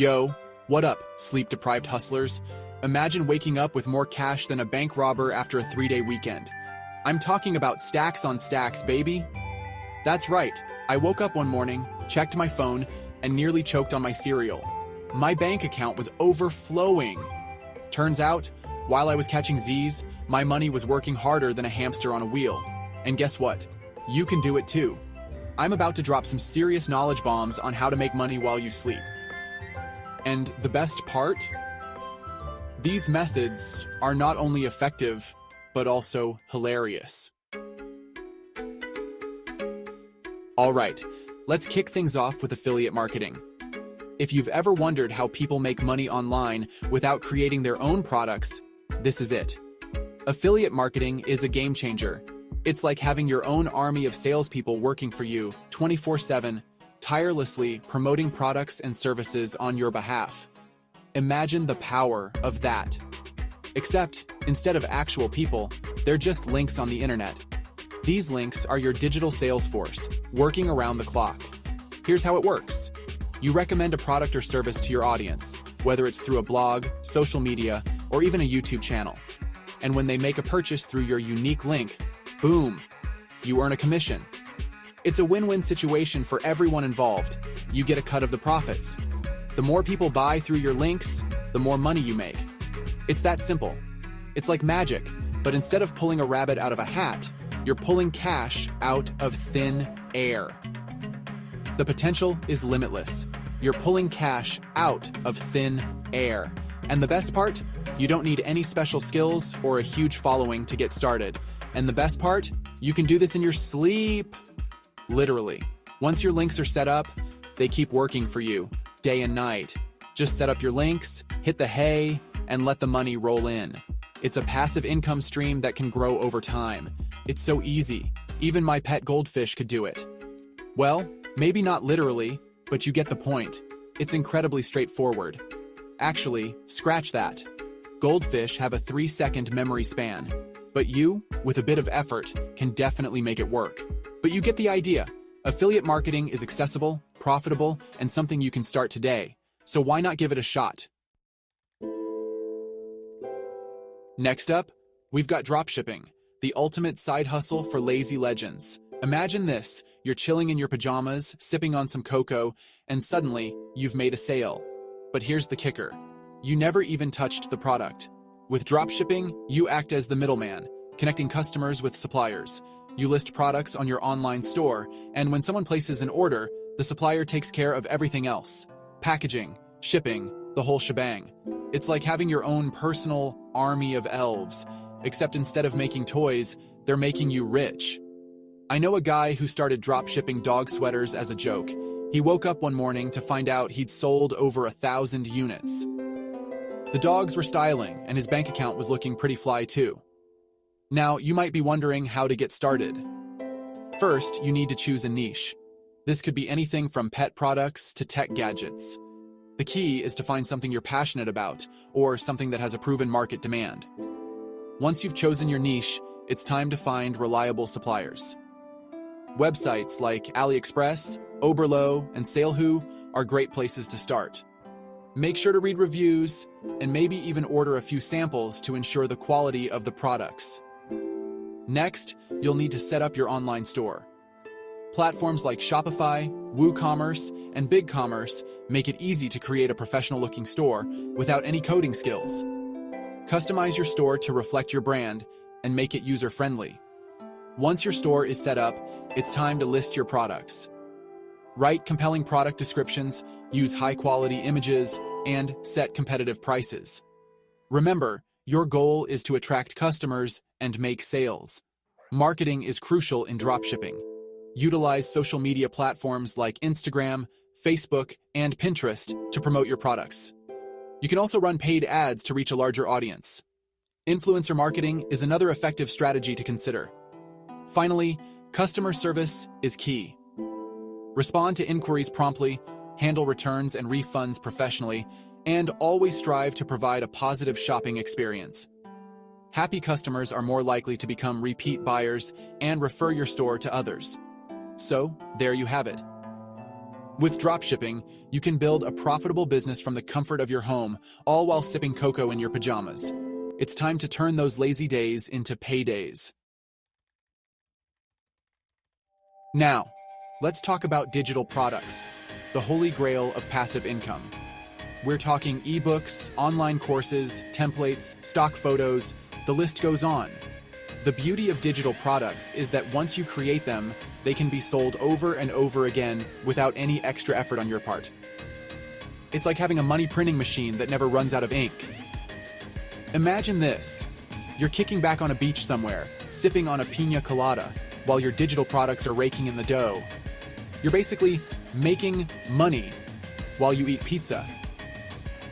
Yo, what up, sleep-deprived hustlers? Imagine waking up with more cash than a bank robber after a 3-day weekend. I'm talking about stacks on stacks, baby. That's right. I woke up one morning, checked my phone, and nearly choked on my cereal. My bank account was overflowing. Turns out, while I was catching Z's, my money was working harder than a hamster on a wheel. And guess what? You can do it too. I'm about to drop some serious knowledge bombs on how to make money while you sleep. And the best part? These methods are not only effective, but also hilarious. All right, let's kick things off with affiliate marketing. If you've ever wondered how people make money online without creating their own products, this is it. Affiliate marketing is a game changer. It's like having your own army of salespeople working for you 24/7, tirelessly promoting products and services on your behalf. Imagine the power of that. Except, instead of actual people, they're just links on the internet. These links are your digital sales force, working around the clock. Here's how it works. You recommend a product or service to your audience, whether it's through a blog, social media, or even a YouTube channel. And when they make a purchase through your unique link, boom, you earn a commission. It's a win-win situation for everyone involved. You get a cut of the profits. The more people buy through your links, the more money you make. It's that simple. It's like magic, but instead of pulling a rabbit out of a hat, you're pulling cash out of thin air. The potential is limitless. You're pulling cash out of thin air. And the best part? You don't need any special skills or a huge following to get started. And the best part? You can do this in your sleep. Literally. Once your links are set up, they keep working for you, day and night. Just set up your links, hit the hay, and let the money roll in. It's a passive income stream that can grow over time. It's so easy. Even my pet goldfish could do it. Well, maybe not literally, but you get the point. It's incredibly straightforward. Actually, scratch that. Goldfish have a 3-second memory span. But you, with a bit of effort, can definitely make it work. But you get the idea. Affiliate marketing is accessible, profitable, and something you can start today. So why not give it a shot? Next up, we've got dropshipping, the ultimate side hustle for lazy legends. Imagine this, you're chilling in your pajamas, sipping on some cocoa, and suddenly, you've made a sale. But here's the kicker. You never even touched the product. With dropshipping, you act as the middleman, connecting customers with suppliers. You list products on your online store, and when someone places an order, the supplier takes care of everything else. Packaging, shipping, the whole shebang. It's like having your own personal army of elves, except instead of making toys, they're making you rich. I know a guy who started dropshipping dog sweaters as a joke. He woke up one morning to find out he'd sold over 1,000 units. The dogs were styling, and his bank account was looking pretty fly too. Now, you might be wondering how to get started. First, you need to choose a niche. This could be anything from pet products to tech gadgets. The key is to find something you're passionate about, or something that has a proven market demand. Once you've chosen your niche, it's time to find reliable suppliers. Websites like AliExpress, Oberlo, and Salehoo are great places to start. Make sure to read reviews, and maybe even order a few samples to ensure the quality of the products. Next, you'll need to set up your online store. Platforms like Shopify, WooCommerce, and BigCommerce make it easy to create a professional-looking store without any coding skills. Customize your store to reflect your brand and make it user-friendly. Once your store is set up, it's time to list your products. Write compelling product descriptions, use high-quality images, and set competitive prices. Remember, your goal is to attract customers and make sales. Marketing is crucial in dropshipping. Utilize social media platforms like Instagram, Facebook, and Pinterest to promote your products. You can also run paid ads to reach a larger audience. Influencer marketing is another effective strategy to consider. Finally, customer service is key. Respond to inquiries promptly, handle returns and refunds professionally, and always strive to provide a positive shopping experience. Happy customers are more likely to become repeat buyers and refer your store to others. So, there you have it. With dropshipping, you can build a profitable business from the comfort of your home, all while sipping cocoa in your pajamas. It's time to turn those lazy days into paydays. Now, let's talk about digital products, the holy grail of passive income. We're talking ebooks, online courses, templates, stock photos, the list goes on. The beauty of digital products is that once you create them, they can be sold over and over again without any extra effort on your part. It's like having a money printing machine that never runs out of ink. Imagine this. You're kicking back on a beach somewhere, sipping on a piña colada, while your digital products are raking in the dough. You're basically making money while you eat pizza.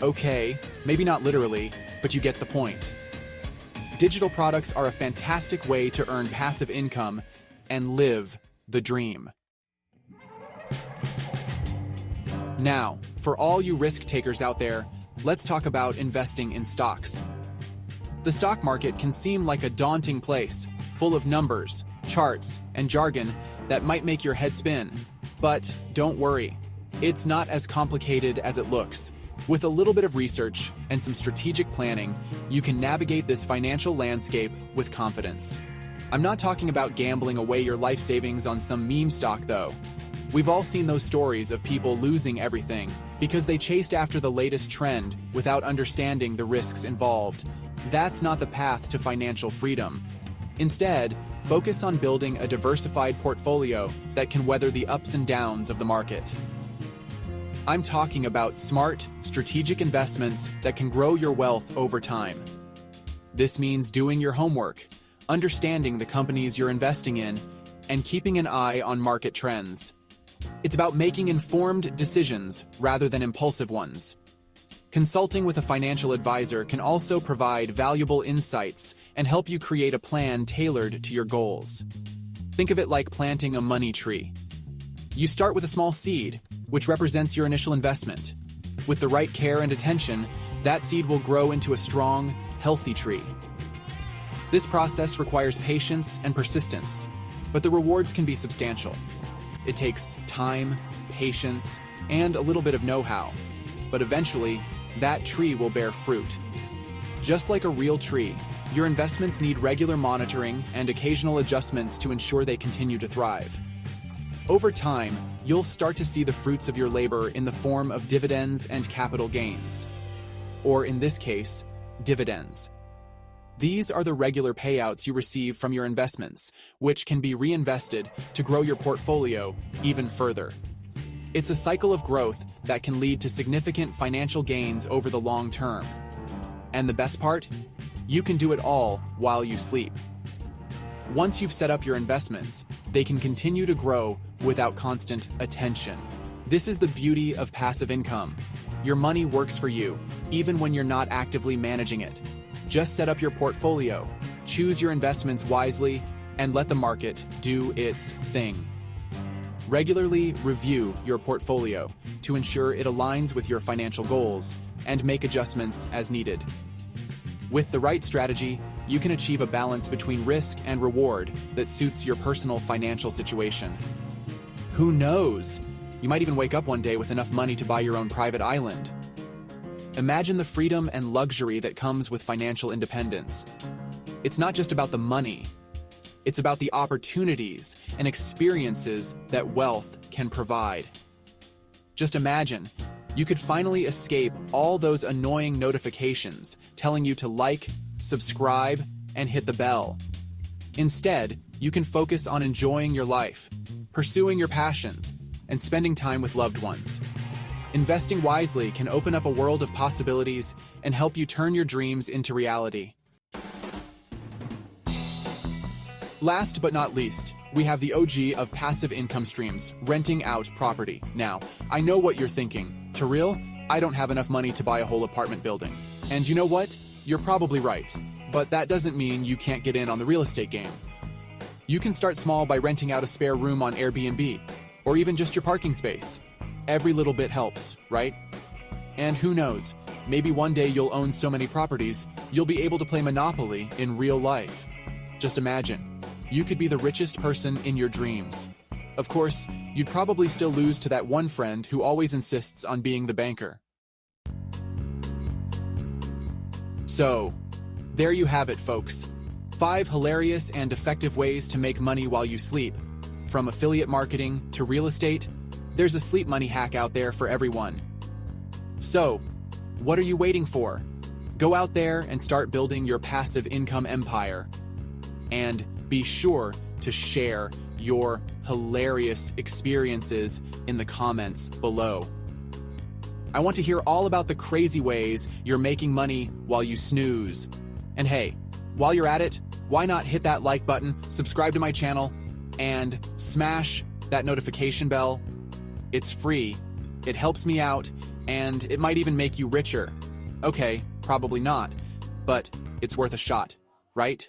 Okay, maybe not literally, but you get the point. Digital products are a fantastic way to earn passive income and live the dream. Now, for all you risk takers out there, let's talk about investing in stocks. The stock market can seem like a daunting place, full of numbers, charts, and jargon that might make your head spin. But don't worry, it's not as complicated as it looks. With a little bit of research and some strategic planning, you can navigate this financial landscape with confidence. I'm not talking about gambling away your life savings on some meme stock, though. We've all seen those stories of people losing everything because they chased after the latest trend without understanding the risks involved. That's not the path to financial freedom. Instead, focus on building a diversified portfolio that can weather the ups and downs of the market. I'm talking about smart, strategic investments that can grow your wealth over time. This means doing your homework, understanding the companies you're investing in, and keeping an eye on market trends. It's about making informed decisions rather than impulsive ones. Consulting with a financial advisor can also provide valuable insights and help you create a plan tailored to your goals. Think of it like planting a money tree. You start with a small seed, which represents your initial investment. With the right care and attention, that seed will grow into a strong, healthy tree. This process requires patience and persistence, but the rewards can be substantial. It takes time, patience, and a little bit of know-how, but eventually, that tree will bear fruit. Just like a real tree, your investments need regular monitoring and occasional adjustments to ensure they continue to thrive. Over time, you'll start to see the fruits of your labor in the form of dividends and capital gains. Or in this case, dividends. These are the regular payouts you receive from your investments, which can be reinvested to grow your portfolio even further. It's a cycle of growth that can lead to significant financial gains over the long term. And the best part? You can do it all while you sleep. Once you've set up your investments, they can continue to grow without constant attention. This is the beauty of passive income. Your money works for you, even when you're not actively managing it. Just set up your portfolio, choose your investments wisely, and let the market do its thing. Regularly review your portfolio to ensure it aligns with your financial goals and make adjustments as needed. With the right strategy, you can achieve a balance between risk and reward that suits your personal financial situation. Who knows? You might even wake up one day with enough money to buy your own private island. Imagine the freedom and luxury that comes with financial independence. It's not just about the money. It's about the opportunities and experiences that wealth can provide. Just imagine, you could finally escape all those annoying notifications telling you to like, subscribe, and hit the bell. Instead, you can focus on enjoying your life, pursuing your passions, and spending time with loved ones. Investing wisely can open up a world of possibilities and help you turn your dreams into reality. Last but not least, we have the OG of passive income streams, renting out property. Now, I know what you're thinking. To real, I don't have enough money to buy a whole apartment building. And you know what? You're probably right. But that doesn't mean you can't get in on the real estate game. You can start small by renting out a spare room on Airbnb, or even just your parking space. Every little bit helps, right? And who knows, maybe one day you'll own so many properties, you'll be able to play Monopoly in real life. Just imagine, you could be the richest person in your dreams. Of course, you'd probably still lose to that one friend who always insists on being the banker. So, there you have it, folks. 5 hilarious and effective ways to make money while you sleep. From affiliate marketing to real estate, there's a sleep money hack out there for everyone. So, what are you waiting for? Go out there and start building your passive income empire. And be sure to share your hilarious experiences in the comments below. I want to hear all about the crazy ways you're making money while you snooze. And hey, while you're at it, why not hit that like button, subscribe to my channel, and smash that notification bell? It's free, it helps me out, and it might even make you richer. Okay, probably not, but it's worth a shot, right?